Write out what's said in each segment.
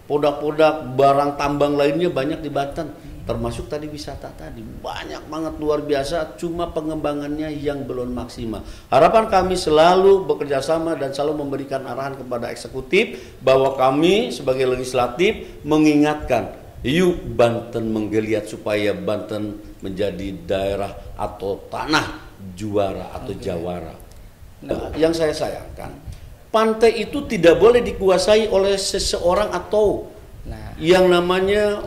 produk-produk barang tambang lainnya banyak di Banten, termasuk tadi wisata tadi banyak banget luar biasa, cuma pengembangannya yang belum maksimal. Harapan kami selalu bekerja sama dan selalu memberikan arahan kepada eksekutif bahwa kami sebagai legislatif mengingatkan, yuk Banten menggeliat supaya Banten menjadi daerah atau tanah juara atau jawara. Nah, yang saya sayangkan, pantai itu tidak boleh dikuasai oleh seseorang atau yang namanya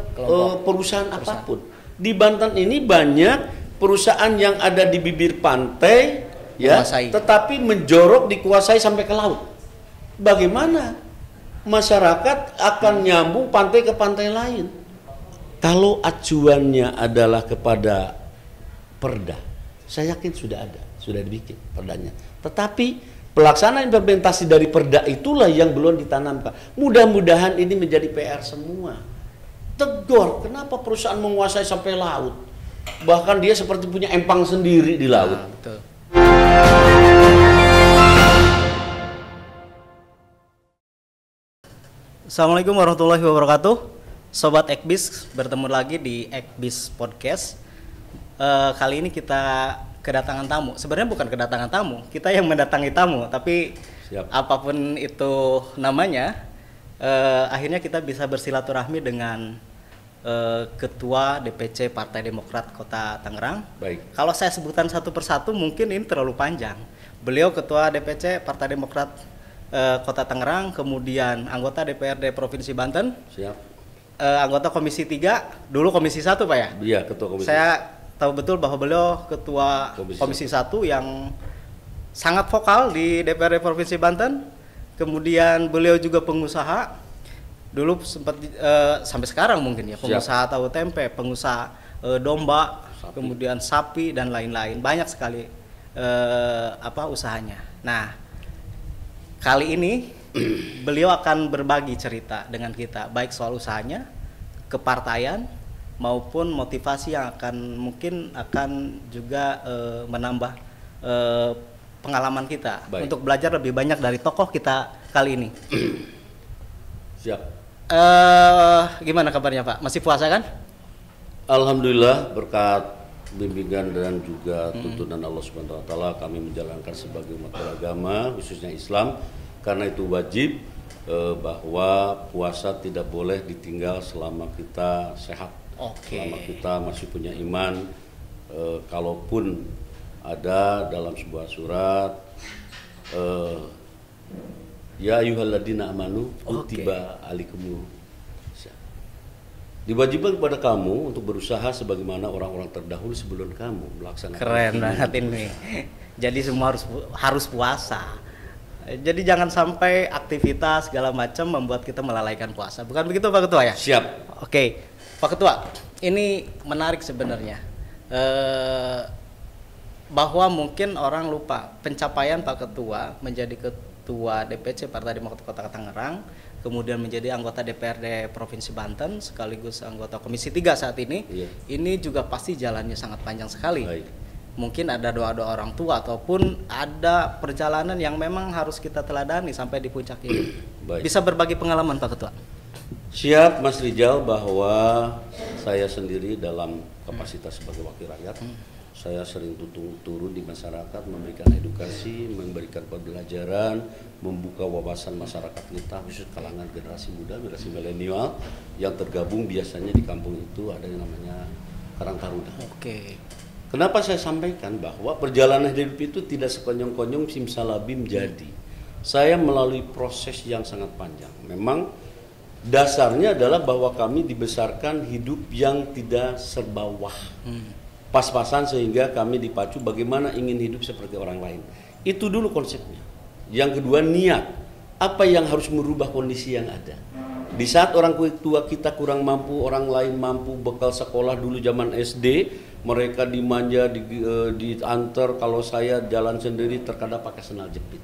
perusahaan apapun. Di Banten ini banyak perusahaan yang ada di bibir pantai, ya, tetapi menjorok dikuasai sampai ke laut. Bagaimana masyarakat akan nyambung pantai ke pantai lain? Kalau acuannya adalah kepada perda, saya yakin sudah ada, sudah dibikin perdanya. Tetapi pelaksanaan implementasi dari perda itulah yang belum ditanamkan. Mudah-mudahan ini menjadi PR semua. Tegur, kenapa perusahaan menguasai sampai laut? Bahkan dia seperti punya empang sendiri di laut. Nah, betul. Assalamualaikum warahmatullahi wabarakatuh. Sobat Ekbis, bertemu lagi di Ekbis Podcast. Kali ini kita kedatangan tamu. Sebenarnya bukan kedatangan tamu, kita yang mendatangi tamu. Tapi apapun itu namanya, akhirnya kita bisa bersilaturahmi dengan Ketua DPC Partai Demokrat Kota Tangerang. Baik. Kalau saya sebutkan satu persatu mungkin ini terlalu panjang. Beliau Ketua DPC Partai Demokrat Kota Tangerang, kemudian anggota DPRD Provinsi Banten. Siap. Anggota Komisi 3, dulu Komisi 1 Pak ya? Iya, Ketua Komisi. Saya tahu betul bahwa beliau Ketua Komisi 1 yang sangat vokal di DPRD Provinsi Banten. Kemudian beliau juga pengusaha. Dulu sempat sampai sekarang mungkin ya, pengusaha tahu tempe, pengusaha domba, sapi. Kemudian sapi dan lain-lain. Banyak sekali usahanya. Nah, kali ini beliau akan berbagi cerita dengan kita, baik soal usahanya, kepartaian, maupun motivasi yang mungkin akan juga menambah pengalaman kita. Baik. Untuk belajar lebih banyak dari tokoh kita kali ini. Siap. Gimana kabarnya Pak? Masih puasa kan? Alhamdulillah, berkat bimbingan dan juga tuntunan Allah Subhanahu wa taala kami menjalankan sebagai umat beragama, khususnya Islam. Karena itu wajib bahwa puasa tidak boleh ditinggal selama kita sehat. Selama kita masih punya iman. Kalaupun ada dalam sebuah surat, ya ayyuhalladzina amanu kutiba alaikumul, diwajibkan kepada kamu untuk berusaha sebagaimana orang-orang terdahulu sebelum kamu melaksanakan. Keren banget ini. Jadi semua harus puasa. Jadi jangan sampai aktivitas segala macam membuat kita melalaikan puasa. Bukan begitu Pak Ketua ya? Siap. Oke, Pak Ketua, ini menarik sebenarnya. Bahwa mungkin orang lupa pencapaian Pak Ketua menjadi Ketua DPC Partai Demokrat Kota Tangerang, kemudian menjadi anggota DPRD Provinsi Banten, sekaligus anggota Komisi 3 saat ini. Iya. Ini juga pasti jalannya sangat panjang sekali. Baik. Mungkin ada doa-doa orang tua ataupun ada perjalanan yang memang harus kita teladani sampai di puncak ini. Baik. Bisa berbagi pengalaman Pak Ketua? Siap Mas Rijal, bahwa saya sendiri dalam kapasitas sebagai wakil rakyat, saya sering turun di masyarakat, memberikan edukasi, memberikan pembelajaran, membuka wawasan masyarakat kita, khusus kalangan generasi muda, generasi milenial yang tergabung biasanya di kampung itu ada yang namanya Karang Taruna. Oke. Kenapa saya sampaikan bahwa perjalanan hidup itu tidak sekonyong-konyong simsalabim jadi. Saya melalui proses yang sangat panjang. Memang dasarnya adalah bahwa kami dibesarkan hidup yang tidak serba wah. Pas-pasan sehingga kami dipacu bagaimana ingin hidup seperti orang lain. Itu dulu konsepnya. Yang kedua, niat. Apa yang harus merubah kondisi yang ada. Di saat orang tua kita kurang mampu, orang lain mampu, bekal sekolah dulu zaman SD, mereka dimanja, diantar, kalau saya jalan sendiri terkadang pakai sendal jepit.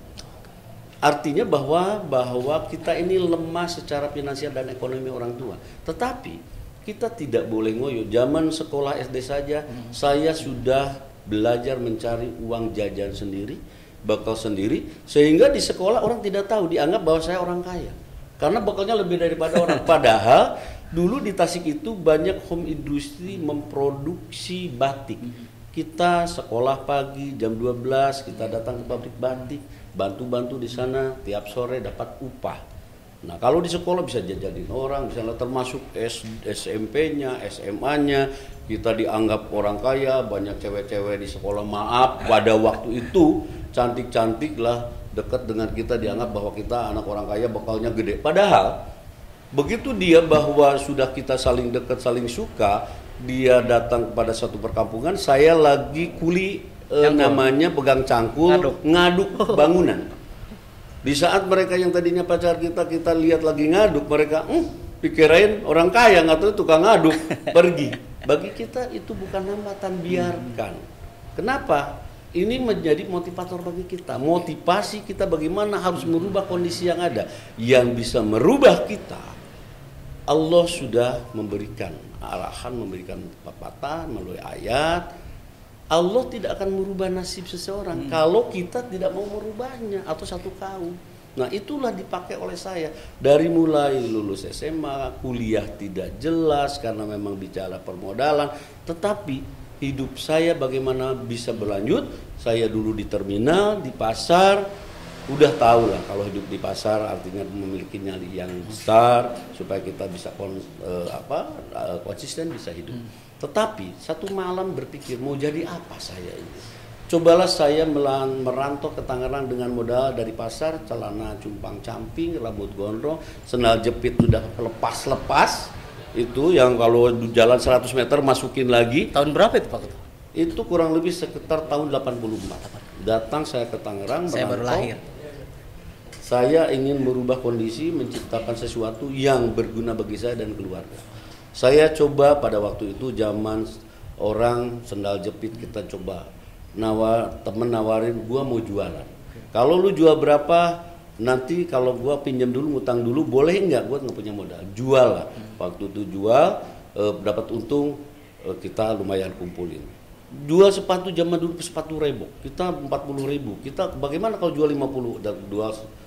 Artinya bahwa kita ini lemah secara finansial dan ekonomi orang tua. Tetapi kita tidak boleh ngoyo. Zaman sekolah SD saja saya sudah belajar mencari uang jajan sendiri, bekal sendiri, sehingga di sekolah orang tidak tahu, dianggap bahwa saya orang kaya. karena bekalnya lebih daripada orang. Padahal dulu di Tasik itu banyak home industry memproduksi batik. Kita sekolah pagi jam 12 kita datang ke pabrik batik, bantu-bantu di sana, tiap sore dapat upah. Nah kalau di sekolah bisa jajanin orang, misalnya termasuk SMP-nya, SMA-nya, kita dianggap orang kaya, banyak cewek-cewek di sekolah, maaf pada waktu itu cantik-cantik lah, dekat dengan kita dianggap bahwa kita anak orang kaya, bekalnya gede. Padahal begitu dia bahwa sudah kita saling dekat, saling suka, dia datang kepada satu perkampungan, saya lagi namanya pegang cangkul, ngaduk bangunan. Di saat mereka yang tadinya pacar kita lihat lagi ngaduk, mereka pikirain orang kaya, nggak tahu tukang ngaduk, pergi. Bagi kita itu bukan hambatan, biarkan. Kenapa? Ini menjadi motivator bagi kita. Motivasi kita bagaimana harus merubah kondisi yang ada. Yang bisa merubah kita, Allah sudah memberikan arahan, memberikan pepatah melalui ayat. Allah tidak akan merubah nasib seseorang kalau kita tidak mau merubahnya atau satu kaum. Nah itulah dipakai oleh saya dari mulai lulus SMA, kuliah tidak jelas karena memang bicara permodalan, tetapi hidup saya bagaimana bisa berlanjut. Saya dulu di terminal, di pasar, udah tahu lah kalau hidup di pasar artinya memiliki nyali yang besar supaya kita bisa konsisten bisa hidup. Tetapi satu malam berpikir mau jadi apa saya ini. Cobalah saya merantau ke Tangerang dengan modal dari pasar, celana cumpang-camping, rambut gondrong, sendal jepit sudah lepas-lepas. Itu yang kalau jalan 100 meter masukin lagi. Tahun berapa itu Pak? Itu kurang lebih sekitar tahun 84. Datang saya ke Tangerang, saya baru lahir. Saya ingin merubah kondisi, menciptakan sesuatu yang berguna bagi saya dan keluarga. Saya coba pada waktu itu zaman orang sendal jepit, kita coba temen nawarin gua mau jualan. Kalau lu jual berapa, nanti kalau gua pinjam dulu, ngutang dulu, boleh nggak? Gua nggak punya modal, jual lah. Waktu itu jual, dapat untung, kita lumayan kumpulin. Jual sepatu zaman dulu sepatu rebok, kita 40.000. Kita bagaimana kalau jual 50 dan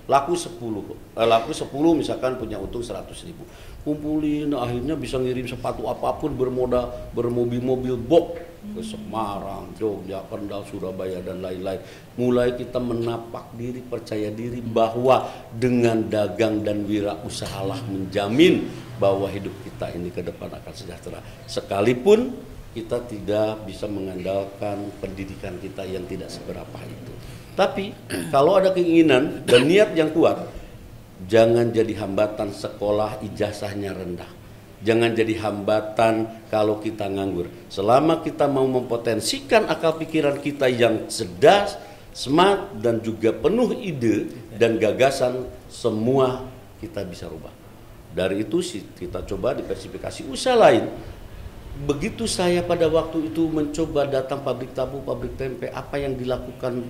laku 10 misalkan punya untung 100.000. Kumpulin, akhirnya bisa ngirim sepatu apapun bermobil-mobil box ke Semarang, Jogja, Kendal, Surabaya dan lain-lain. Mulai kita menapak diri, percaya diri bahwa dengan dagang dan wirausahalah menjamin bahwa hidup kita ini ke depan akan sejahtera. Sekalipun kita tidak bisa mengandalkan pendidikan kita yang tidak seberapa itu. Tapi kalau ada keinginan dan niat yang kuat, jangan jadi hambatan sekolah ijazahnya rendah. Jangan jadi hambatan kalau kita nganggur. Selama kita mau mempotensikan akal pikiran kita yang cerdas, smart dan juga penuh ide dan gagasan, semua kita bisa rubah. Dari itu kita coba diversifikasi usaha lain. Begitu saya pada waktu itu mencoba datang pabrik tahu, pabrik tempe, apa yang dilakukan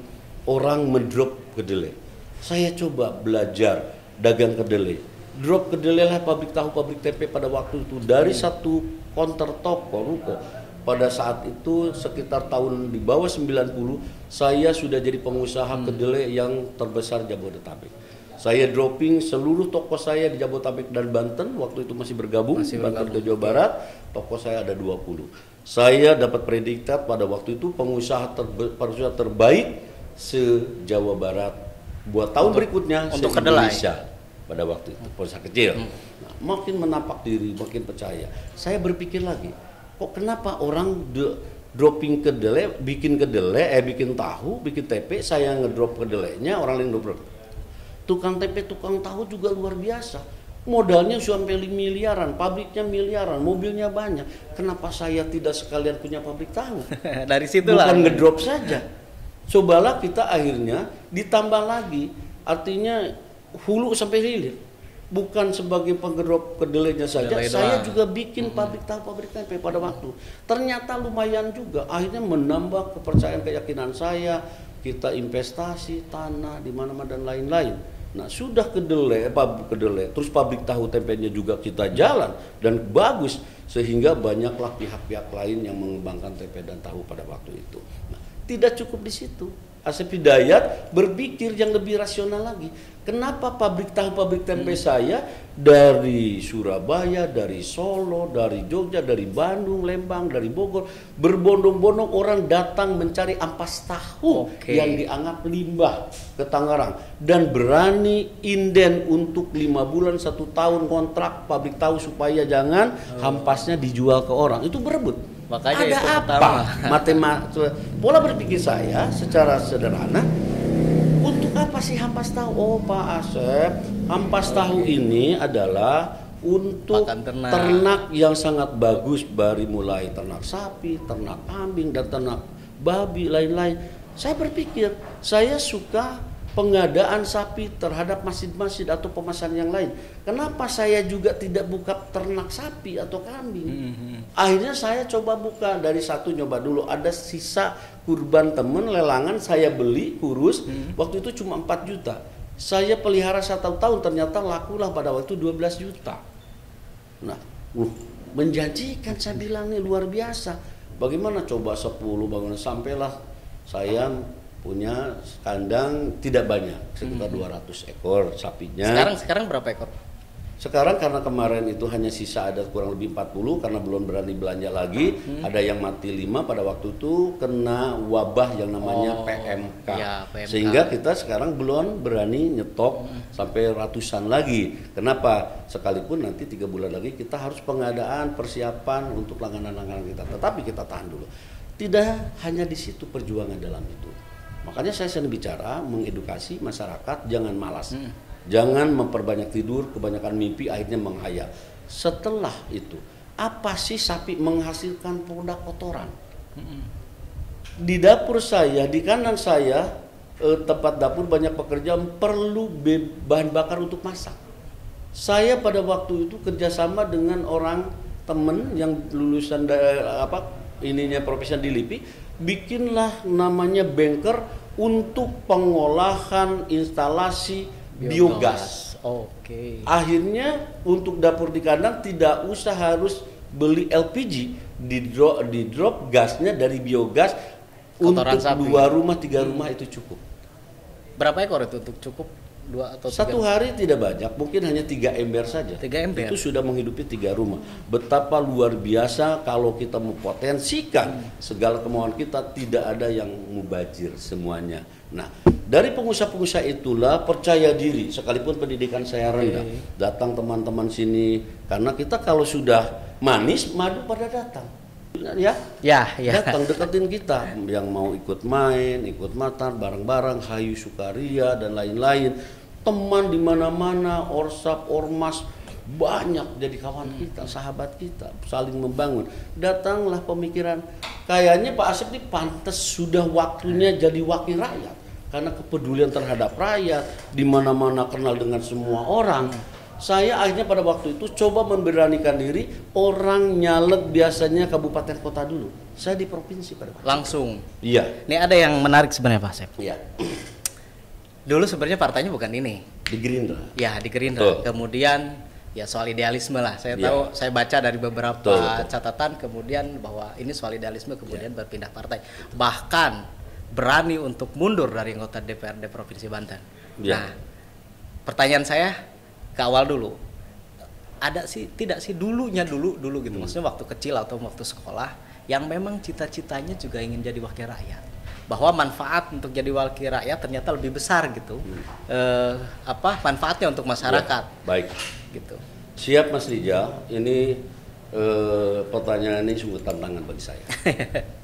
orang mendrop kedelai. Saya coba belajar dagang kedelai. Drop kedelai lah pabrik tahu, pabrik tempe pada waktu itu dari satu konter toko ruko. Pada saat itu sekitar tahun di bawah 90, saya sudah jadi pengusaha kedelai yang terbesar Jabodetabek. Saya dropping seluruh toko saya di Jabodetabek dan Banten, waktu itu masih bergabung, Banten ke Jawa Barat, toko saya ada 20. Saya dapat predikat pada waktu itu pengusaha terbaik se-Jawa Barat buat tahun berikutnya untuk kedelai pada waktu itu, pengusaha kecil. Nah, makin menapak diri, makin percaya. Saya berpikir lagi, kok kenapa orang dropping kedelai, bikin tahu, bikin tempe, saya ngedrop kedelainya, orang lain ngedrop. Tukang tempe, tukang tahu juga luar biasa. Modalnya sampai miliaran, pabriknya miliaran, mobilnya banyak. Kenapa saya tidak sekalian punya pabrik tahu? Dari situlah. Bukan ngedrop saja. Cobalah kita akhirnya ditambah lagi. Artinya hulu sampai hilir. Bukan sebagai penggerop kedelainya saja, saya juga bikin pabrik tahu, pabrik tempe pada waktu. Ternyata lumayan juga. Akhirnya menambah kepercayaan, keyakinan saya. Kita investasi tanah di mana-mana dan lain-lain. Nah sudah pabrik kedelai, terus pabrik tahu tempenya juga kita jalan dan bagus sehingga banyaklah pihak-pihak lain yang mengembangkan tempe dan tahu pada waktu itu. Nah, tidak cukup di situ. Asep Hidayat berpikir yang lebih rasional lagi. Kenapa pabrik tahu, pabrik tempe saya dari Surabaya, dari Solo, dari Jogja, dari Bandung, Lembang, dari Bogor, berbondong-bondong orang datang mencari ampas tahu yang dianggap limbah ke Tangerang, dan berani inden untuk 5 bulan 1 tahun kontrak pabrik tahu supaya jangan ampasnya dijual ke orang. Itu berebut. Makanya ada itu apa? Matematika, pola berpikir saya secara sederhana. Untuk apa sih ampas tahu? Oh Pak Asep, ampas tahu ini adalah untuk ternak yang sangat bagus, dari mulai ternak sapi, ternak kambing, dan ternak babi, lain-lain. Saya berpikir, saya suka pengadaan sapi terhadap masjid-masjid atau pemasan yang lain. Kenapa saya juga tidak buka ternak sapi atau kambing? Akhirnya saya coba buka, dari satu nyoba dulu, ada sisa kurban temen lelangan, saya beli kurus, waktu itu cuma 4 juta. Saya pelihara 1 tahun, ternyata lakulah pada waktu 12 juta. Nah, menjanjikan, saya bilang nih luar biasa. Bagaimana coba 10 bangunan, sampailah saya punya kandang tidak banyak, sekitar 200 ekor sapinya. Sekarang berapa ekor? Sekarang karena kemarin itu hanya sisa ada kurang lebih 40 karena belum berani belanja lagi. Ada yang mati 5 pada waktu itu kena wabah yang namanya PMK. Ya, PMK. Sehingga kita sekarang belum berani nyetok sampai ratusan lagi. Kenapa? Sekalipun nanti 3 bulan lagi kita harus pengadaan, persiapan untuk langganan-langganan kita. Tetapi kita tahan dulu. Tidak hanya di situ perjuangan dalam itu. Makanya saya sering bicara, mengedukasi masyarakat jangan malas. Jangan memperbanyak tidur, kebanyakan mimpi akhirnya menghayal. Setelah itu, apa sih sapi menghasilkan produk kotoran? Di dapur saya, di kanan saya, tempat dapur banyak pekerjaan perlu bahan bakar untuk masak. Saya pada waktu itu kerjasama dengan orang temen yang lulusan profesi di LIPI, bikinlah namanya banker untuk pengolahan instalasi biogas. Akhirnya untuk dapur di kandang tidak usah harus beli LPG, di drop gasnya dari biogas. Kotoran untuk sapi. 2 rumah 3 rumah itu cukup. Berapa ekor itu untuk cukup? 2 atau 3? Satu hari tidak banyak, mungkin hanya 3 ember saja. 3 ember. Itu sudah menghidupi 3 rumah. Betapa luar biasa kalau kita mempotensikan segala kemauan kita, tidak ada yang mubazir semuanya. Nah, dari pengusaha-pengusaha itulah percaya diri, sekalipun pendidikan saya rendah. Datang teman-teman sini, karena kita kalau sudah manis, madu pada datang. Datang deketin kita, yang mau ikut main, ikut makan bareng-bareng, hayu sukaria dan lain-lain. Teman di mana-mana, orsap, ormas, banyak jadi kawan kita, sahabat kita, saling membangun. Datanglah pemikiran, kayaknya Pak Asep ini pantas sudah waktunya jadi wakil rakyat, karena kepedulian terhadap rakyat, di mana-mana kenal dengan semua orang. Saya akhirnya pada waktu itu coba memberanikan diri, orang nyalek biasanya kabupaten kota dulu. Saya di provinsi pada waktu langsung. Iya. Ini ada yang menarik sebenarnya Pak Asep. Iya. Dulu sebenarnya partainya bukan ini. Di Gerindra. Ya, di Gerindra. Kemudian ya soal idealisme lah. Saya tahu, saya baca dari beberapa catatan kemudian bahwa ini soal idealisme kemudian berpindah partai. Bahkan berani untuk mundur dari anggota DPRD Provinsi Banten. Nah, pertanyaan saya ke awal dulu. Ada sih, tidak sih dulu gitu. Maksudnya waktu kecil atau waktu sekolah yang memang cita-citanya juga ingin jadi wakil rakyat. Bahwa manfaat untuk jadi wakil rakyat ternyata lebih besar gitu. Manfaatnya untuk masyarakat. Baik. Gitu. Siap Mas Rijal, ini pertanyaan ini sungguh tantangan bagi saya.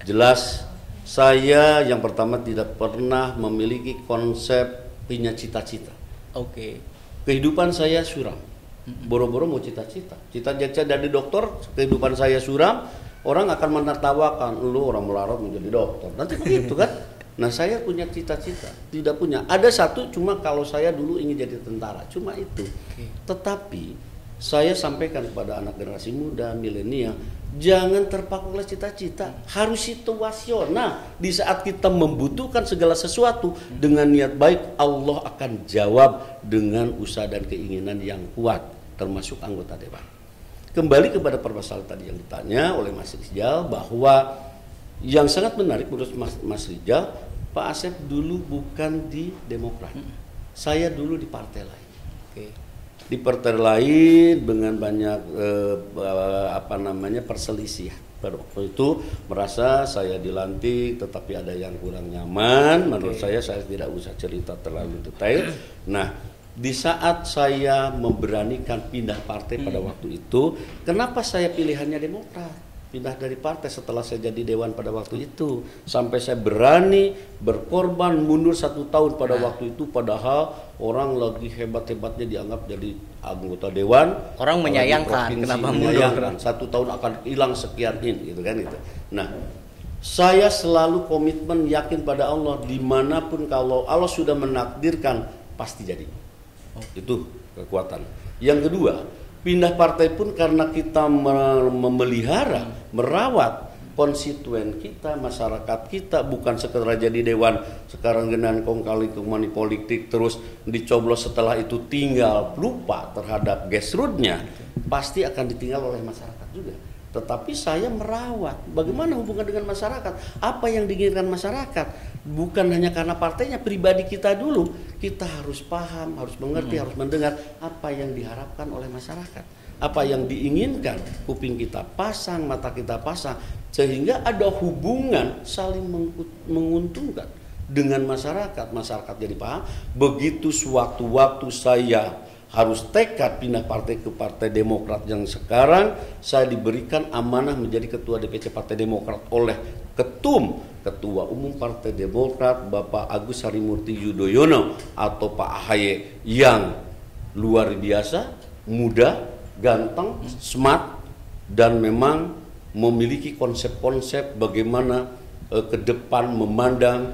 Jelas saya yang pertama tidak pernah memiliki konsep punya cita-cita. Kehidupan saya suram. Boro-boro mau cita-cita. Cita-cita dari dokter, kehidupan saya suram. Orang akan menertawakan, lu orang melarat menjadi dokter. Nanti begitu kan? Nah, saya punya cita-cita, tidak punya. Ada satu, cuma kalau saya dulu ingin jadi tentara, cuma itu. Tetapi saya sampaikan kepada anak generasi muda, milenial, jangan terpaku oleh cita-cita, harus situasional. Di saat kita membutuhkan segala sesuatu dengan niat baik, Allah akan jawab dengan usaha dan keinginan yang kuat, termasuk anggota dewan. Kembali kepada permasalahan tadi yang ditanya oleh Mas Rijal, bahwa yang sangat menarik menurut Mas Rijal, Pak Asep dulu bukan di Demokrat. saya dulu di partai lain. Oke. Di partai lain dengan banyak perselisihan. Pada waktu itu merasa saya dilantik, tetapi ada yang kurang nyaman. Menurut saya tidak usah cerita terlalu detail. Nah, di saat saya memberanikan pindah partai pada waktu itu, kenapa saya pilihannya Demokrat? Pindah dari partai setelah saya jadi dewan pada waktu itu, sampai saya berani berkorban mundur 1 tahun pada waktu itu, padahal orang lagi hebat-hebatnya dianggap jadi anggota dewan, orang menyayangkan kenapa mundur 1 tahun akan hilang sekian ini gitu kan itu. Nah, saya selalu komitmen yakin pada Allah, dimanapun kalau Allah sudah menakdirkan pasti jadi. Itu kekuatan. Yang kedua, pindah partai pun karena kita memelihara, merawat konstituen kita, masyarakat kita, bukan sekedar jadi dewan sekarang genan kong kali ke money politik terus dicoblos, setelah itu tinggal lupa terhadap grassroots-nya, pasti akan ditinggal oleh masyarakat juga. Tetapi saya merawat bagaimana hubungan dengan masyarakat, apa yang diinginkan masyarakat, bukan hanya karena partainya, pribadi kita dulu. Kita harus paham, harus mengerti, harus mendengar apa yang diharapkan oleh masyarakat, apa yang diinginkan. Kuping kita pasang, mata kita pasang, sehingga ada hubungan saling menguntungkan dengan masyarakat. Masyarakat jadi paham. Begitu sewaktu-waktu saya harus tekad pindah partai ke Partai Demokrat yang sekarang saya diberikan amanah menjadi ketua DPC Partai Demokrat oleh Ketua Umum Partai Demokrat Bapak Agus Harimurti Yudhoyono atau Pak AHY yang luar biasa, muda, ganteng, smart, dan memang memiliki konsep-konsep bagaimana ke depan memandang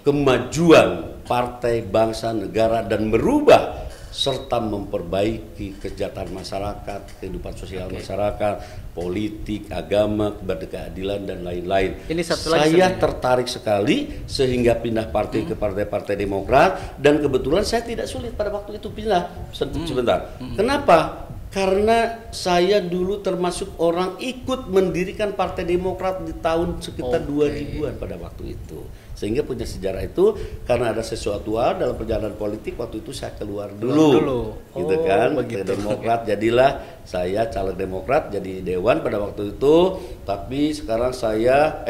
kemajuan partai, bangsa, negara, dan merubah serta memperbaiki kesejahteraan masyarakat, kehidupan sosial masyarakat, politik, agama, keadilan, dan lain-lain. Saya tertarik sekali sehingga pindah partai ke partai-partai Demokrat, dan kebetulan saya tidak sulit pada waktu itu pindah. Sebentar. Kenapa? Karena saya dulu termasuk orang ikut mendirikan Partai Demokrat di tahun sekitar 2000-an pada waktu itu. Sehingga punya sejarah itu, karena ada sesuatu hal dalam perjalanan politik waktu itu saya keluar dulu. Gitu kan, Partai Demokrat, jadilah saya caleg Demokrat, jadi dewan pada waktu itu. Tapi sekarang saya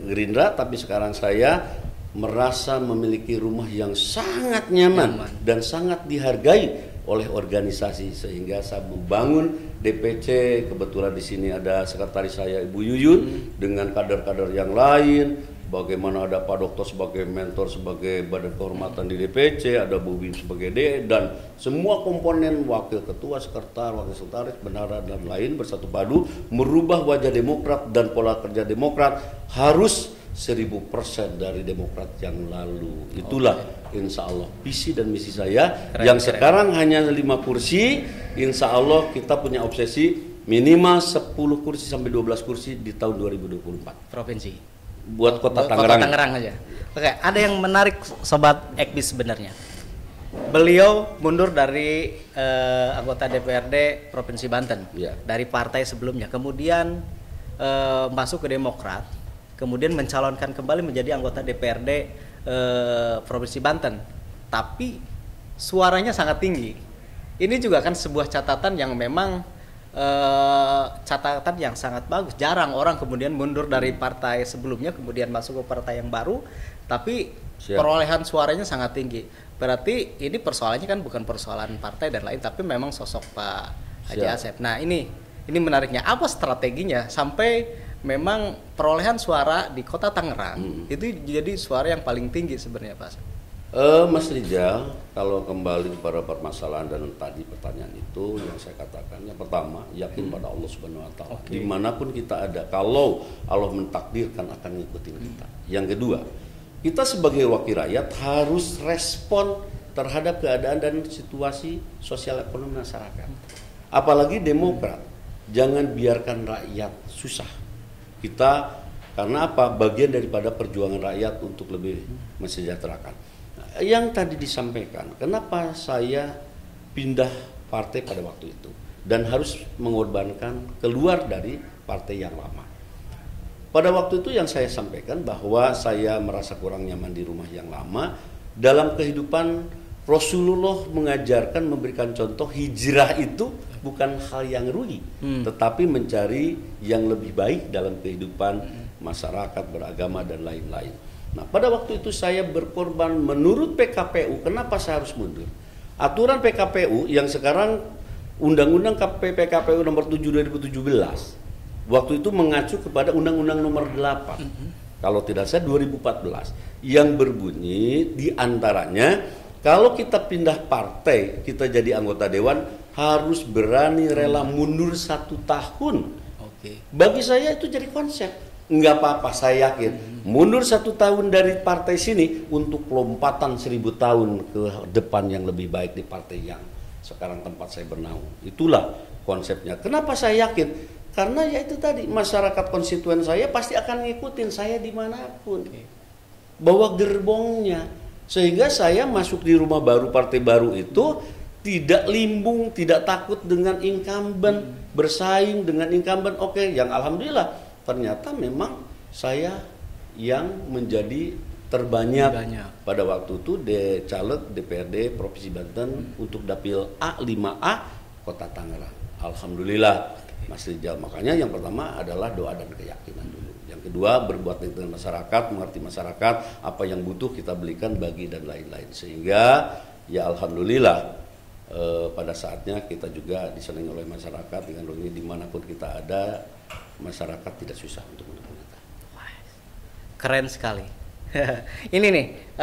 Gerindra, tapi sekarang saya merasa memiliki rumah yang sangat nyaman dan sangat dihargai oleh organisasi, sehingga saya membangun DPC. Kebetulan di sini ada sekretaris saya Ibu Yuyun dengan kader-kader yang lain. Bagaimana ada Pak Dokter sebagai mentor, sebagai badan kehormatan di DPC, ada Bu Bim sebagai DE, dan semua komponen wakil ketua, sekretaris, wakil sekretaris, bendahara, dan lain bersatu padu merubah wajah Demokrat dan pola kerja Demokrat harus 1000% dari Demokrat yang lalu. Itulah insya Allah visi dan misi saya. Yang sekarang hanya 5 kursi, insya Allah kita punya obsesi minimal 10 kursi sampai 12 kursi di tahun 2024. Provinsi. Buat kota Tangerang. Kota Tangerang aja. Oke, ada yang menarik Sobat Ekbis sebenarnya. Beliau mundur dari anggota DPRD Provinsi Banten dari partai sebelumnya, kemudian masuk ke Demokrat, kemudian mencalonkan kembali menjadi anggota DPRD Provinsi Banten, tapi suaranya sangat tinggi. Ini juga kan sebuah catatan yang memang catatan yang sangat bagus. Jarang orang kemudian mundur dari partai sebelumnya kemudian masuk ke partai yang baru, tapi perolehan suaranya sangat tinggi. Berarti ini persoalannya kan bukan persoalan partai dan lain, tapi memang sosok Pak Haji Asep. Nah ini menariknya, apa strateginya sampai memang perolehan suara di kota Tangerang itu jadi suara yang paling tinggi sebenarnya Pak Asep? Mas Rijal, kalau kembali kepada permasalahan dan tadi pertanyaan itu, yang saya katakan yang pertama, yakin pada Allah Subhanahu Wa Taala. Dimanapun kita ada, kalau Allah mentakdirkan akan ngikutin kita. Yang kedua, kita sebagai wakil rakyat harus respon terhadap keadaan dan situasi sosial ekonomi masyarakat. Apalagi Demokrat, jangan biarkan rakyat susah. Kita karena apa? Bagian daripada perjuangan rakyat untuk lebih mensejahterakan. Yang tadi disampaikan, kenapa saya pindah partai pada waktu itu dan harus mengorbankan keluar dari partai yang lama. Pada waktu itu yang saya sampaikan bahwa saya merasa kurang nyaman di rumah yang lama. Dalam kehidupan Rasulullah mengajarkan, memberikan contoh hijrah itu bukan hal yang rugi, tetapi mencari yang lebih baik dalam kehidupan masyarakat, beragama dan lain-lain. Nah, pada waktu itu saya berkorban menurut PKPU. Kenapa saya harus mundur? Aturan PKPU yang sekarang Undang-Undang PKPU nomor 7 2017 waktu itu mengacu kepada Undang-Undang nomor 8 kalau tidak salah 2014 yang berbunyi diantaranya kalau kita pindah partai, kita jadi anggota dewan harus berani rela mundur 1 tahun. Bagi saya itu jadi konsep. Nggak apa-apa, saya yakin mundur 1 tahun dari partai sini untuk lompatan 1000 tahun ke depan yang lebih baik di partai yang sekarang tempat saya bernaung. Itulah konsepnya. Kenapa saya yakin? Karena ya itu tadi, masyarakat konstituen saya pasti akan ngikutin saya dimanapun. Bawa gerbongnya. Sehingga saya masuk di rumah baru, partai baru itu tidak limbung, tidak takut dengan incumbent, bersaing dengan incumbent. Oke, yang alhamdulillah ternyata memang saya yang menjadi terbanyak pada waktu itu caleg DPRD Provinsi Banten untuk dapil A5A Kota Tangerang. Alhamdulillah Mas Rijal. Makanya yang pertama adalah doa dan keyakinan dulu. Yang kedua berbuat dengan masyarakat, mengerti masyarakat, apa yang butuh kita belikan, bagi dan lain-lain. Sehingga ya alhamdulillah pada saatnya kita juga disenangi oleh masyarakat dengan ini dimanapun kita ada, masyarakat tidak susah untuk mendukung kita. Keren sekali. Ini nih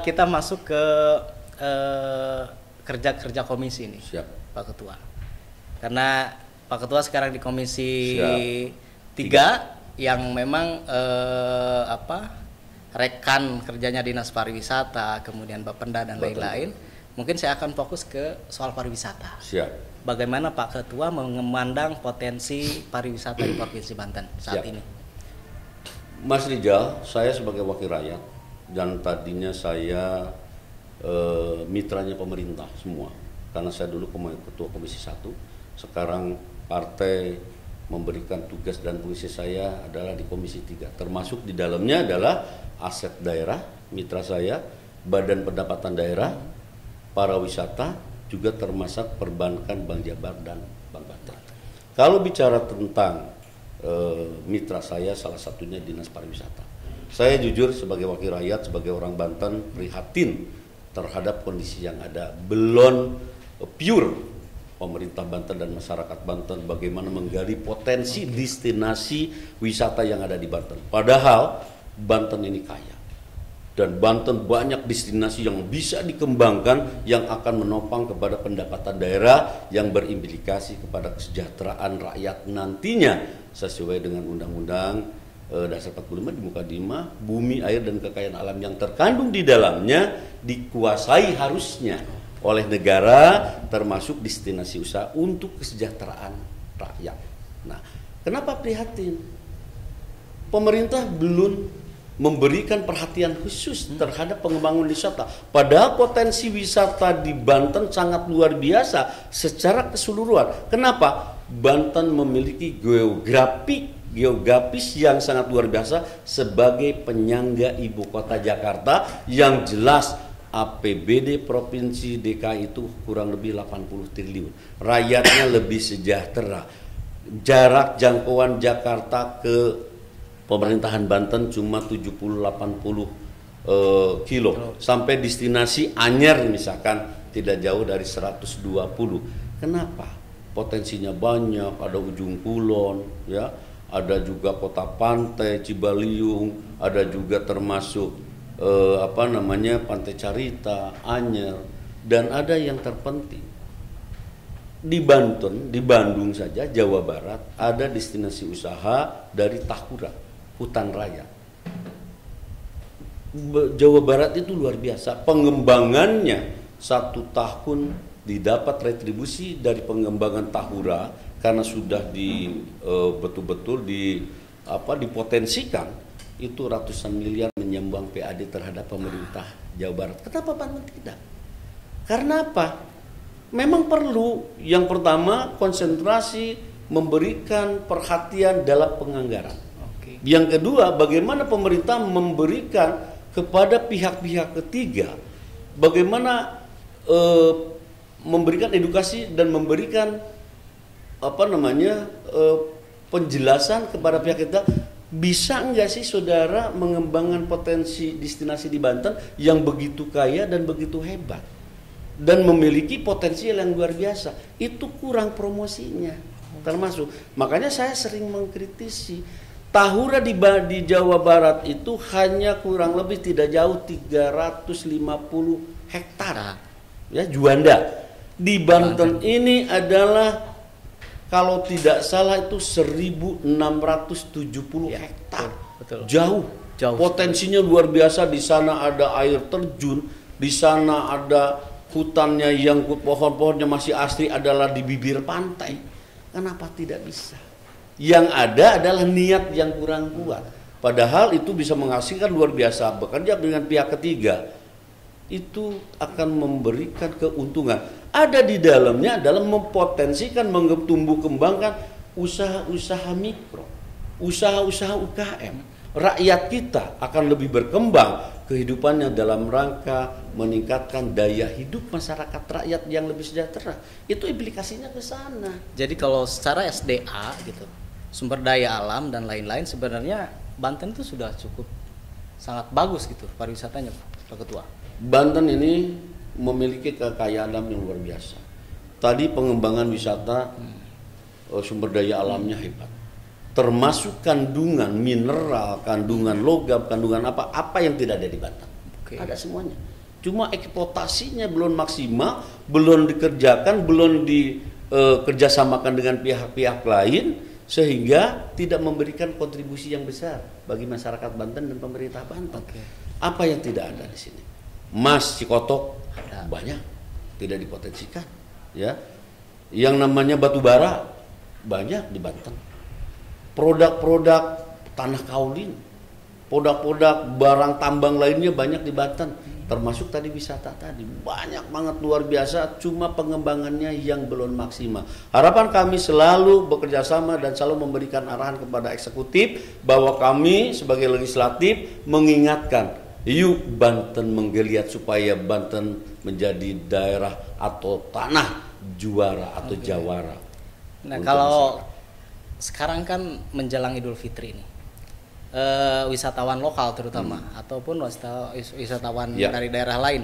kita masuk ke kerja-kerja komisi nih. Siap. Pak Ketua. Karena Pak Ketua sekarang di Komisi 3 yang memang rekan kerjanya Dinas Pariwisata, kemudian Bapenda dan lain-lain. Mungkin saya akan fokus ke soal pariwisata. Siap. Bagaimana Pak Ketua memandang potensi pariwisata di Provinsi Banten saat ini? Mas Rijal, saya sebagai wakil rakyat dan tadinya saya mitranya pemerintah semua. Karena saya dulu ketua Komisi 1, sekarang partai memberikan tugas dan fungsi saya adalah di Komisi 3. Termasuk di dalamnya adalah aset daerah, mitra saya, badan pendapatan daerah, para wisata, juga termasuk perbankan Bank Jabar dan Bank Banten. Kalau bicara tentang mitra saya, salah satunya Dinas Pariwisata. Saya jujur sebagai wakil rakyat, sebagai orang Banten, prihatin terhadap kondisi yang ada. Belum pure pemerintah Banten dan masyarakat Banten bagaimana menggali potensi destinasi wisata yang ada di Banten. Padahal Banten ini kaya. Dan Banten banyak destinasi yang bisa dikembangkan yang akan menopang kepada pendapatan daerah yang berimplikasi kepada kesejahteraan rakyat nantinya sesuai dengan Undang-Undang Dasar 45 di muka 5, bumi, air dan kekayaan alam yang terkandung di dalamnya dikuasai harusnya oleh negara, termasuk destinasi usaha untuk kesejahteraan rakyat. Nah, kenapa prihatin? Pemerintah belum memberikan perhatian khusus terhadap pengembangan wisata. Padahal potensi wisata di Banten sangat luar biasa secara keseluruhan. Kenapa? Banten memiliki geografis yang sangat luar biasa sebagai penyangga ibu kota Jakarta yang jelas APBD Provinsi DKI itu kurang lebih 80 triliun. Rakyatnya lebih sejahtera. Jarak jangkauan Jakarta ke pemerintahan Banten cuma 70-80 kilo. Sampai destinasi Anyer misalkan tidak jauh dari 120. Kenapa? Potensinya banyak, ada Ujung Kulon, ya, ada juga Kota Pantai, Cibaliung, ada juga termasuk Pantai Carita, Anyer, dan ada yang terpenting di Banten, di Bandung saja, Jawa Barat ada destinasi usaha dari Tahura, hutan raya. Jawa Barat itu luar biasa, pengembangannya 1 tahun didapat retribusi dari pengembangan Tahura karena sudah betul-betul dipotensikan. Itu ratusan miliar menyumbang PAD terhadap pemerintah Jawa Barat. Kenapa Banten tidak? Karena apa? Memang perlu yang pertama konsentrasi memberikan perhatian dalam penganggaran. Yang kedua, bagaimana pemerintah memberikan kepada pihak-pihak ketiga, bagaimana eh, memberikan edukasi dan memberikan penjelasan kepada pihak kita, bisa enggak sih saudara mengembangkan potensi destinasi di Banten yang begitu kaya dan begitu hebat dan memiliki potensial yang luar biasa. Itu kurang promosinya termasuk. Makanya saya sering mengkritisi Tahura di Jawa Barat itu hanya kurang lebih tidak jauh 350 hektar ya, Juanda. Di Banten ini adalah kalau tidak salah itu 1.670 hektar. Betul. Jauh. Potensinya luar biasa. Di sana ada air terjun, di sana ada hutannya yang pohon-pohonnya masih asli adalah di bibir pantai. Kenapa tidak bisa? Yang ada adalah niat yang kurang kuat. Padahal itu bisa menghasilkan luar biasa. Bekerja dengan pihak ketiga itu akan memberikan keuntungan. Ada di dalamnya adalah mempotensikan, tumbuh kembangkan usaha-usaha mikro, usaha-usaha UKM. Rakyat kita akan lebih berkembang kehidupannya dalam rangka meningkatkan daya hidup masyarakat rakyat yang lebih sejahtera. Itu implikasinya ke sana. Jadi kalau secara SDA gitu, sumber daya alam dan lain-lain, sebenarnya Banten itu sudah cukup sangat bagus gitu pariwisatanya, Pak Ketua. Banten ini memiliki kekayaan alam yang luar biasa. Tadi pengembangan wisata, sumber daya alamnya hebat. Termasuk kandungan mineral, kandungan logam, kandungan apa yang tidak ada di Banten. Ada semuanya. Cuma eksploitasinya belum maksimal, belum dikerjakan, belum dikerjasamakan dengan pihak-pihak lain, sehingga tidak memberikan kontribusi yang besar bagi masyarakat Banten dan pemerintah Banten. Apa yang tidak ada di sini? Emas Cikotok ada banyak, tidak dipotensikan, ya. Yang namanya batu bara banyak di Banten. Produk-produk tanah kaulin, produk-produk barang tambang lainnya banyak di Banten, termasuk tadi wisata tadi banyak banget luar biasa. Cuma pengembangannya yang belum maksimal. Harapan kami selalu bekerja sama dan selalu memberikan arahan kepada eksekutif bahwa kami sebagai legislatif mengingatkan, yuk Banten menggeliat supaya Banten menjadi daerah atau tanah juara atau jawara. Nah kalau sekarang kan menjelang Idul Fitri ini, wisatawan lokal terutama ataupun wisatawan dari daerah lain,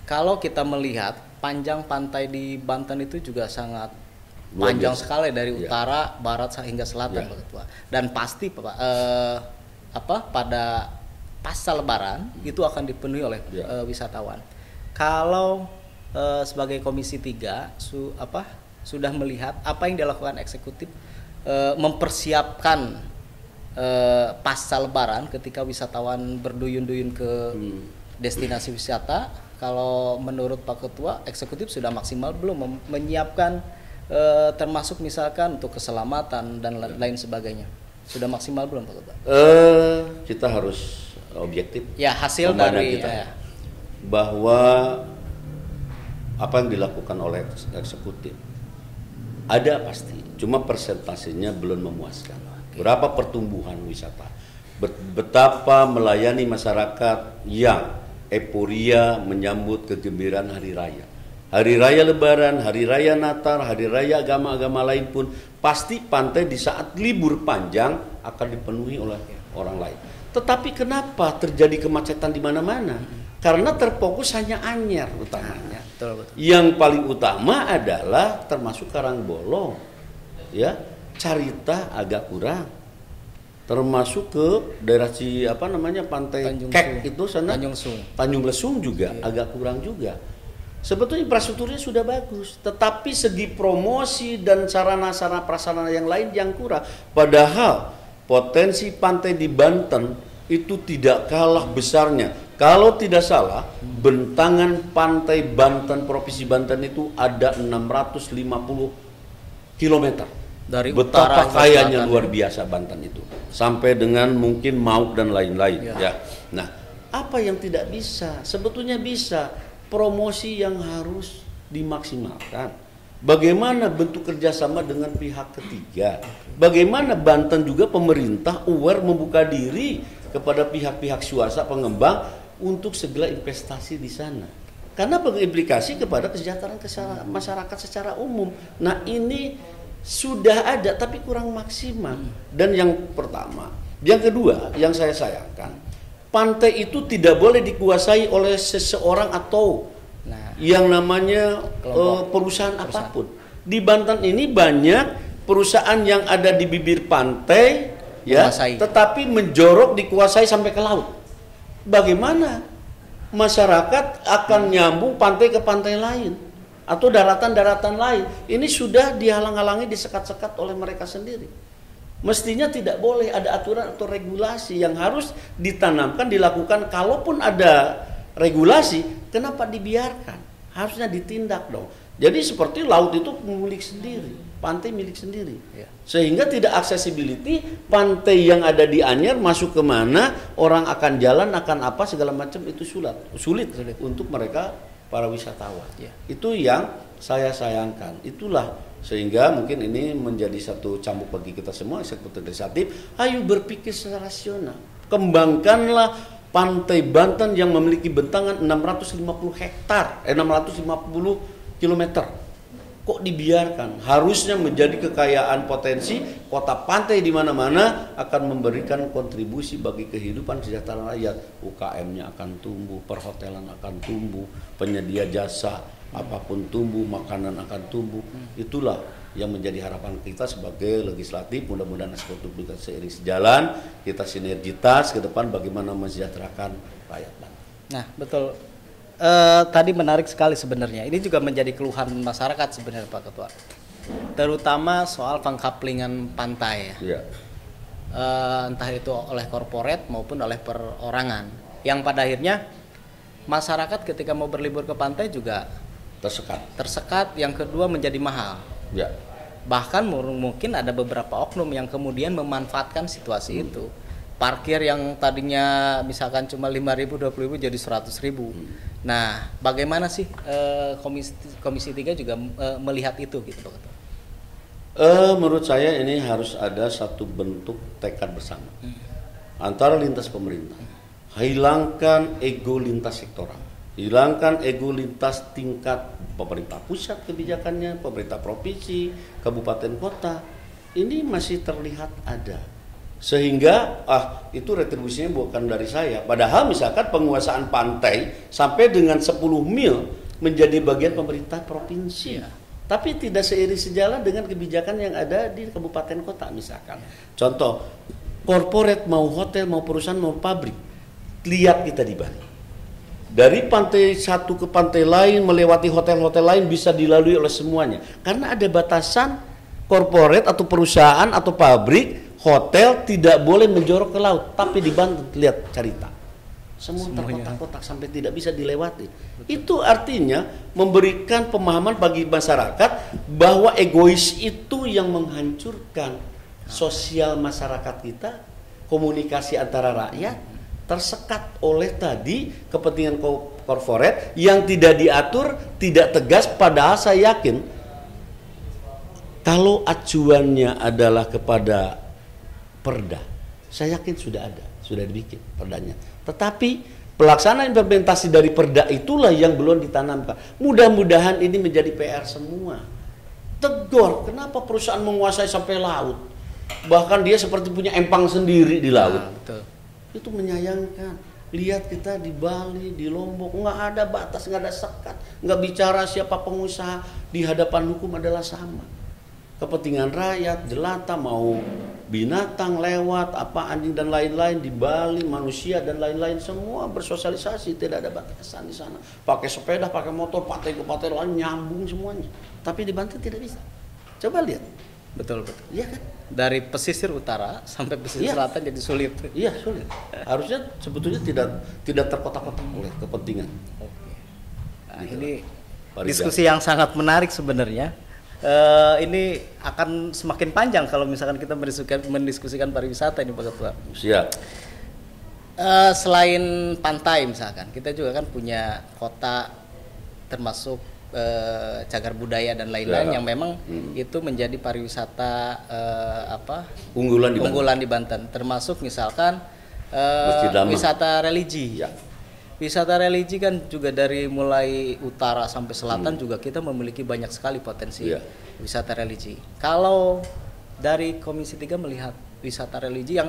kalau kita melihat panjang pantai di Banten itu juga sangat panjang sekali dari utara, barat hingga selatan, Pak Ketua. Dan pasti pada pasca Lebaran itu akan dipenuhi oleh wisatawan. Kalau sebagai Komisi 3 sudah melihat apa yang dilakukan eksekutif mempersiapkan pasca Lebaran ketika wisatawan berduyun-duyun ke destinasi wisata. Kalau menurut Pak Ketua, eksekutif sudah maksimal belum menyiapkan termasuk misalkan untuk keselamatan dan lain sebagainya? Sudah maksimal belum Pak Ketua? Kita harus objektif. Ya, hasil dari kita, bahwa apa yang dilakukan oleh eksekutif ada pasti, cuma persentasenya belum memuaskan. Berapa pertumbuhan wisata, betapa melayani masyarakat yang euforia menyambut kegembiraan hari raya Lebaran, hari raya Natal, hari raya agama-agama lain pun pasti pantai di saat libur panjang akan dipenuhi oleh orang lain. Tetapi kenapa terjadi kemacetan di mana-mana? Karena terfokus hanya Anyer utamanya. Betul. Yang paling utama adalah termasuk Karangbolong, ya, Carita agak kurang. Termasuk ke daerah pantai Kek itu sana, Tanjung Lesung juga agak kurang juga. Sebetulnya infrastrukturnya sudah bagus, tetapi segi promosi dan sarana-sarana prasarana yang lain yang kurang. Padahal potensi pantai di Banten itu tidak kalah besarnya. Kalau tidak salah, bentangan pantai Banten, Provinsi Banten itu ada 650 km. Dari betapa kayanya luar biasa Banten itu. Sampai dengan mungkin Mauk dan lain-lain. Ya. Nah, apa yang tidak bisa? Sebetulnya bisa. Promosi yang harus dimaksimalkan. Bagaimana bentuk kerjasama dengan pihak ketiga? Bagaimana Banten juga pemerintah aware membuka diri kepada pihak-pihak swasta pengembang untuk segala investasi di sana. karena berimplikasi kepada kesejahteraan masyarakat secara umum. Nah ini sudah ada tapi kurang maksimal. Dan yang pertama, yang kedua yang saya sayangkan, pantai itu tidak boleh dikuasai oleh seseorang atau yang namanya perusahaan apapun. Di Banten ini banyak perusahaan yang ada di bibir pantai ya, tetapi menjorok dikuasai sampai ke laut. Bagaimana masyarakat akan nyambung pantai ke pantai lain atau daratan-daratan lain? Ini sudah dihalang-halangi, disekat-sekat oleh mereka sendiri. Mestinya tidak boleh, ada aturan atau regulasi yang harus ditanamkan, dilakukan. Kalaupun ada regulasi, kenapa dibiarkan? Harusnya ditindak dong. Jadi seperti laut itu milik sendiri, pantai milik sendiri. Sehingga tidak accessibility, pantai yang ada di Anyer masuk kemana, orang akan jalan, akan apa, segala macam itu sulit untuk mereka, para wisatawan. Itu yang saya sayangkan. Itulah sehingga mungkin ini menjadi satu cambuk bagi kita semua, eksekutif legislatif. Ayo berpikir secara rasional. Kembangkanlah pantai Banten yang memiliki bentangan 650 hektar, 650 kilometer. Kok dibiarkan? Harusnya menjadi kekayaan potensi. Kota pantai di mana-mana akan memberikan kontribusi bagi kehidupan kesejahteraan rakyat. UKM-nya akan tumbuh, perhotelan akan tumbuh, penyedia jasa apapun tumbuh, makanan akan tumbuh. Itulah yang menjadi harapan kita sebagai legislatif. Mudah-mudahan eksekutif juga seiring sejalan, kita sinergitas ke depan bagaimana mensejahterakan rakyat Banten. Nah, betul. Tadi menarik sekali sebenarnya. Ini juga menjadi keluhan masyarakat sebenarnya Pak Ketua. Terutama soal pengkaplingan pantai ya. Entah itu oleh korporat maupun oleh perorangan. Yang pada akhirnya masyarakat ketika mau berlibur ke pantai juga tersekat. Yang kedua menjadi mahal. Bahkan mungkin ada beberapa oknum yang kemudian memanfaatkan situasi itu. Parkir yang tadinya misalkan cuma 5.000, 20.000 jadi 100.000. Nah, bagaimana sih Komisi 3 juga melihat itu gitu Pak Ketua? Menurut saya ini harus ada satu bentuk tekad bersama antara lintas pemerintah. Hilangkan ego lintas sektoral, hilangkan ego lintas tingkat pemerintah pusat kebijakannya, pemerintah provinsi, kabupaten kota. Ini masih terlihat ada. Sehingga itu retribusinya bukan dari saya. Padahal misalkan penguasaan pantai sampai dengan 10 mil menjadi bagian pemerintah provinsi. Tapi tidak seiring sejalan dengan kebijakan yang ada di kabupaten kota misalkan. Contoh, korporat mau hotel, mau perusahaan, mau pabrik. Lihat kita di Bali. Dari pantai satu ke pantai lain, melewati hotel-hotel lain bisa dilalui oleh semuanya. Karena ada batasan korporat atau perusahaan atau pabrik, hotel tidak boleh menjorok ke laut. Tapi di Banten, lihat cerita. Semua terkotak-kotak sampai tidak bisa dilewati. Itu artinya memberikan pemahaman bagi masyarakat bahwa egois itu yang menghancurkan sosial masyarakat kita, komunikasi antara rakyat, tersekat oleh tadi kepentingan korporat yang tidak diatur, tidak tegas. Padahal saya yakin kalau acuannya adalah kepada perda, saya yakin sudah ada, sudah dibikin perdanya. Tetapi pelaksanaan implementasi dari perda itulah yang belum ditanamkan. Mudah-mudahan ini menjadi PR semua. Tegur, kenapa perusahaan menguasai sampai laut? Bahkan dia seperti punya empang sendiri di laut. Itu menyayangkan. Lihat kita di Bali, di Lombok, nggak ada batas, nggak ada sekat, nggak bicara siapa pengusaha, di hadapan hukum adalah sama. Kepentingan rakyat, jelata, mau binatang lewat, apa anjing dan lain-lain di Bali, manusia dan lain-lain semua bersosialisasi, tidak ada batasan di sana. Pakai sepeda, pakai motor, pantai ke pantai lain nyambung semuanya. Tapi di Banten tidak bisa. Coba lihat. Betul. Iya kan? Dari pesisir utara sampai pesisir selatan jadi sulit. Iya, sulit. Harusnya sebetulnya tidak terkotak-kotak oleh kepentingan. Nah, ini diskusi yang sangat menarik sebenarnya. Ini akan semakin panjang kalau misalkan kita mendiskusikan pariwisata ini Pak Ketua. Siap. Selain pantai misalkan, kita juga kan punya kota termasuk cagar budaya dan lain-lain yang memang itu menjadi pariwisata unggulan di Banten. Termasuk misalkan wisata religi. wisata religi kan juga dari mulai utara sampai selatan juga kita memiliki banyak sekali potensi wisata religi. Kalau dari Komisi 3 melihat wisata religi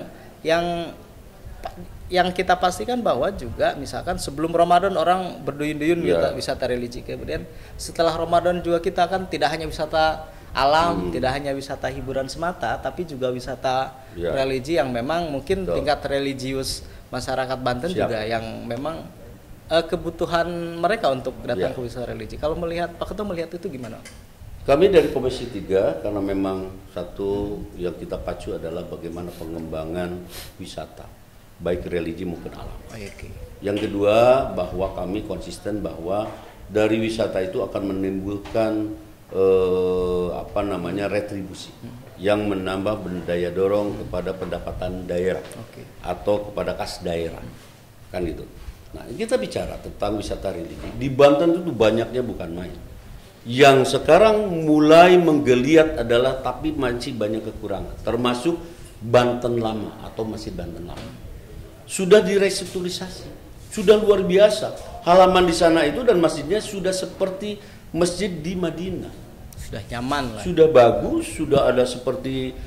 yang kita pastikan bahwa juga misalkan sebelum Ramadan orang berduyun-duyun wisata religi, kemudian setelah Ramadan juga kita kan tidak hanya wisata alam, tidak hanya wisata hiburan semata, tapi juga wisata religi yang memang mungkin tingkat religius masyarakat Banten juga yang memang kebutuhan mereka untuk datang ke wisata religi. Kalau melihat Pak Ketua melihat itu gimana? Kami dari Komisi 3 karena memang satu yang kita pacu adalah bagaimana pengembangan wisata baik religi maupun alam. Yang kedua bahwa kami konsisten bahwa dari wisata itu akan menimbulkan retribusi yang menambah daya dorong kepada pendapatan daerah atau kepada kas daerah, kan gitu. Nah, kita bicara tentang wisata religi di Banten itu banyaknya bukan main. Yang sekarang mulai menggeliat adalah tapi masih banyak kekurangan, termasuk Banten Lama atau Masjid Banten Lama. Sudah direstrukturisasi, sudah luar biasa. Halaman di sana itu dan masjidnya sudah seperti masjid di Madinah. Sudah nyaman lah. Sudah bagus, sudah ada seperti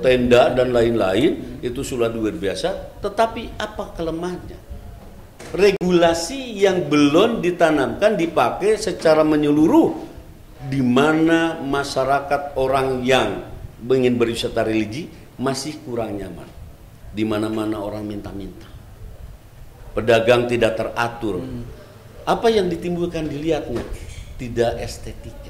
tenda dan lain-lain, itu sudah luar biasa. Tetapi apa kelemahannya? Regulasi yang belum ditanamkan dipakai secara menyeluruh, di mana masyarakat orang yang ingin berwisata religi masih kurang nyaman. Di mana-mana orang minta-minta, pedagang tidak teratur. Apa yang ditimbulkan dilihatnya tidak estetika,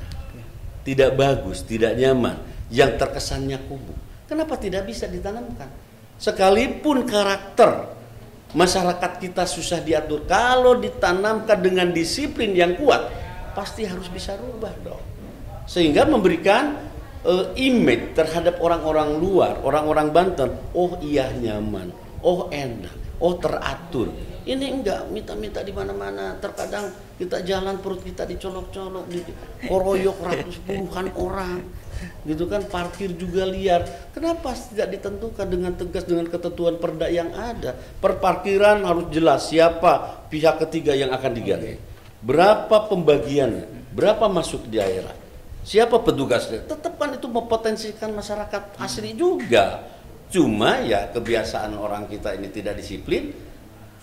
tidak bagus, tidak nyaman, yang terkesannya kumuh. Kenapa tidak bisa ditanamkan? Sekalipun karakter masyarakat kita susah diatur, kalau ditanamkan dengan disiplin yang kuat, pasti harus bisa rubah dong. Sehingga memberikan image terhadap orang-orang luar, orang-orang Banten, oh iya nyaman, oh enak, oh teratur. Ini enggak minta-minta di mana-mana. Terkadang kita jalan perut kita dicolok-colok, dikoroyok ratus puluhan orang. Gitu kan, parkir juga liar. Kenapa tidak ditentukan dengan tegas dengan ketentuan perda yang ada? Perparkiran harus jelas siapa pihak ketiga yang akan diganti. Berapa pembagiannya? Berapa masuk di daerah? Siapa petugasnya? Tetap kan itu mempotensikan masyarakat asli juga. Cuma ya kebiasaan orang kita ini tidak disiplin.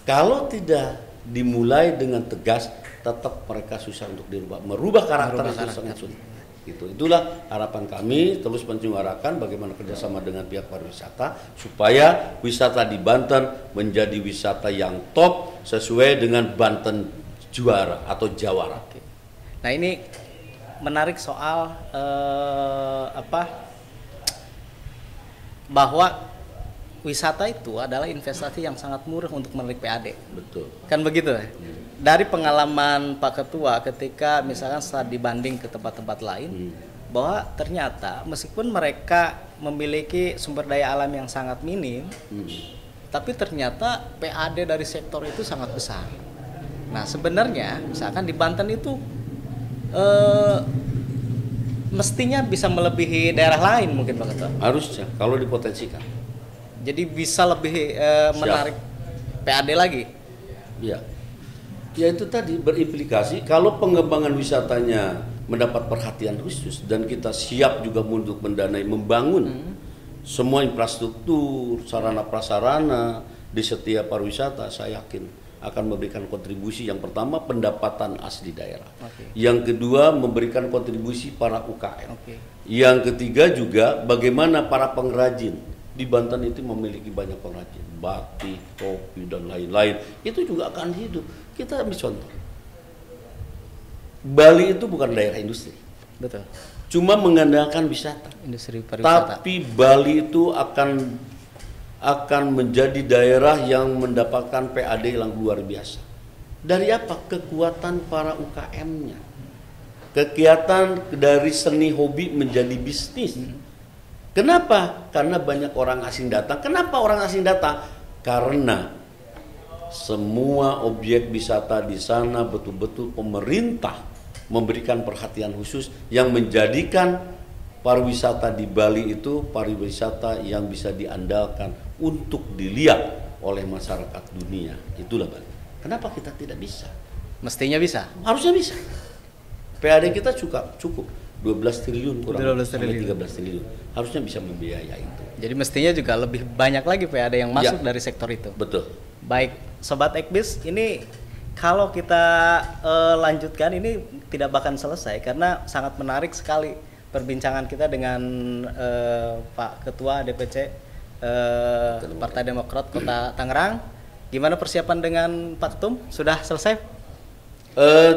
Kalau tidak dimulai dengan tegas, tetap mereka susah untuk dirubah. Merubah karakter itu sangat sulit. Itulah harapan kami, terus menyuarakan bagaimana kerjasama dengan pihak pariwisata supaya wisata di Banten menjadi wisata yang top sesuai dengan Banten juara atau jawara. Nah, ini menarik soal bahwa wisata itu adalah investasi yang sangat murah untuk menarik PAD. Betul. Kan begitu ya? Dari pengalaman Pak Ketua ketika misalkan saat dibanding ke tempat-tempat lain, bahwa ternyata meskipun mereka memiliki sumber daya alam yang sangat minim, tapi ternyata PAD dari sektor itu sangat besar. Nah, sebenarnya misalkan di Banten itu mestinya bisa melebihi daerah lain mungkin Pak Ketua. Harusnya kalau dipotensikan. Jadi bisa lebih menarik PAD lagi. Ya. Ya itu tadi berimplikasi kalau pengembangan wisatanya mendapat perhatian khusus dan kita siap juga untuk mendanai membangun semua infrastruktur, sarana prasarana di setiap pariwisata, saya yakin akan memberikan kontribusi. Yang pertama pendapatan asli daerah. Yang kedua memberikan kontribusi para UKM. Yang ketiga juga bagaimana para pengrajin. Di Banten itu memiliki banyak pengrajin, batik, kopi dan lain-lain. Itu juga akan hidup. Kita ambil contoh. Bali itu bukan daerah industri. Betul. Cuma mengandalkan wisata. Industri pariwisata. Tapi Bali itu akan menjadi daerah yang mendapatkan PAD yang luar biasa. Dari apa? Kekuatan para UKM-nya. Kegiatan dari seni hobi menjadi bisnis. Kenapa? Karena banyak orang asing datang. Kenapa orang asing datang? Karena semua objek wisata di sana betul-betul pemerintah memberikan perhatian khusus yang menjadikan pariwisata di Bali itu pariwisata yang bisa diandalkan untuk dilihat oleh masyarakat dunia. Itulah Bali. Kenapa kita tidak bisa? Mestinya bisa. Harusnya bisa. PAD kita cukup 12 triliun kurang 12 sampai triliun. 13 triliun. Harusnya bisa membiayai itu. Jadi mestinya juga lebih banyak lagi PAD yang masuk dari sektor itu. Betul. Baik, Sobat Ekbis, ini kalau kita lanjutkan ini tidak bakal selesai karena sangat menarik sekali perbincangan kita dengan Pak Ketua DPC Partai Demokrat Kota Tangerang. Gimana persiapan dengan Pak Ketum? Sudah selesai?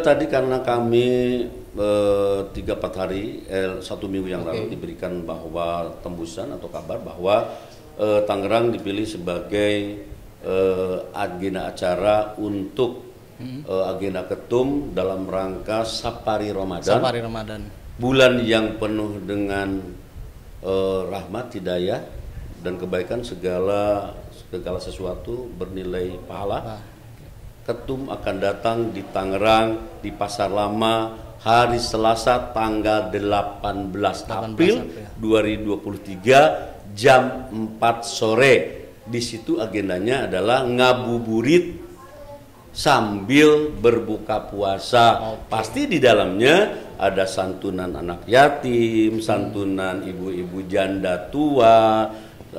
Tadi karena kami 3-4 hari, 1 minggu yang lalu diberikan bahwa tembusan atau kabar bahwa Tangerang dipilih sebagai agenda acara untuk agenda ketum dalam rangka Sapari Ramadan. Sapari Ramadan. Bulan yang penuh dengan rahmat, hidayah dan kebaikan, segala sesuatu bernilai pahala. Ketum akan datang di Tangerang di Pasar Lama hari Selasa tanggal 18 April 2023 jam 4 sore. Di situ agendanya adalah ngabuburit sambil berbuka puasa. Pasti di dalamnya ada santunan anak yatim, santunan ibu-ibu janda tua,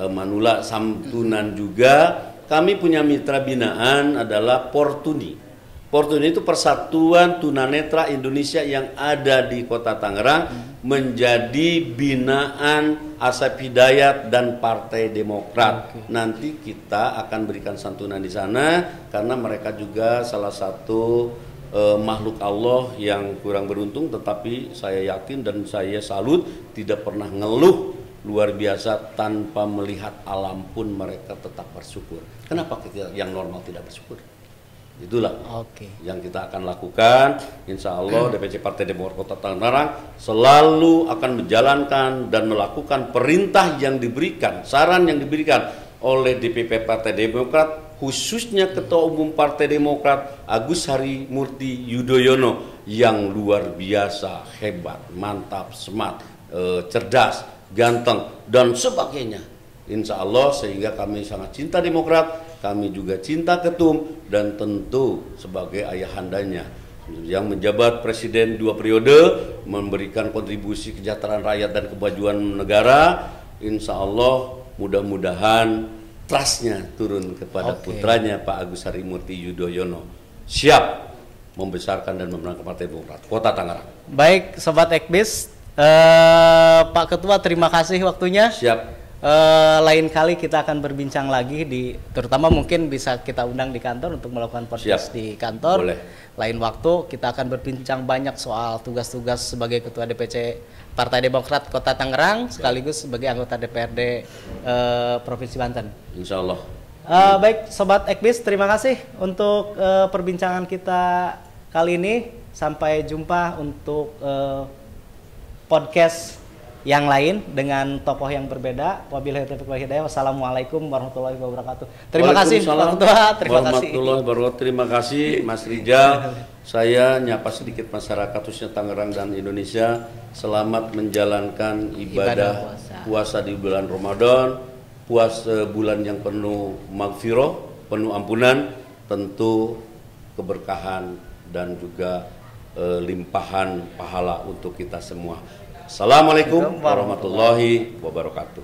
manula santunan juga. Kami punya mitra binaan adalah Portuni. Portuni itu Persatuan Tunanetra Indonesia yang ada di Kota Tangerang menjadi binaan Asep Hidayat dan Partai Demokrat. Nanti kita akan berikan santunan di sana karena mereka juga salah satu makhluk Allah yang kurang beruntung, tetapi saya yakin dan saya salut tidak pernah ngeluh. Luar biasa, tanpa melihat alam pun mereka tetap bersyukur. Kenapa kita yang normal tidak bersyukur? Itulah yang kita akan lakukan. Insya Allah DPC Partai Demokrat Kota Tangerang selalu akan menjalankan dan melakukan perintah yang diberikan, saran yang diberikan oleh DPP Partai Demokrat, khususnya Ketua Umum Partai Demokrat Agus Harimurti Yudhoyono yang luar biasa, hebat, mantap, smart, cerdas, ganteng dan sebagainya. Insya Allah, sehingga kami sangat cinta Demokrat, kami juga cinta Ketum, dan tentu sebagai ayahandanya yang menjabat presiden 2 periode, memberikan kontribusi kesejahteraan rakyat dan kemajuan negara. Insya Allah mudah-mudahan trustnya turun kepada putranya Pak Agus Harimurti Yudhoyono, siap membesarkan dan memenangkan Partai Demokrat Kota Tangerang. Baik, Sobat Ekbis, Pak Ketua, terima kasih waktunya. Siap. Lain kali kita akan berbincang lagi terutama mungkin bisa kita undang di kantor untuk melakukan podcast di kantor. Boleh. Lain waktu kita akan berbincang banyak soal tugas-tugas sebagai Ketua DPC Partai Demokrat Kota Tangerang sekaligus sebagai anggota DPRD Provinsi Banten. Insya Allah. Baik, Sobat Ekbis, terima kasih untuk perbincangan kita kali ini. Sampai jumpa untuk podcast yang lain dengan tokoh yang berbeda. Wabillahi taufiq wal hidayah. Wassalamualaikum warahmatullahi wabarakatuh. Terima kasih Pak Ketua. Terima kasih Mas Rijal. Saya nyapa sedikit masyarakat khususnya Tangerang dan Indonesia. Selamat menjalankan ibadah puasa di bulan Ramadan. Puasa bulan yang penuh maghfirah, penuh ampunan, tentu keberkahan dan juga limpahan pahala untuk kita semua. Assalamualaikum warahmatullahi wabarakatuh.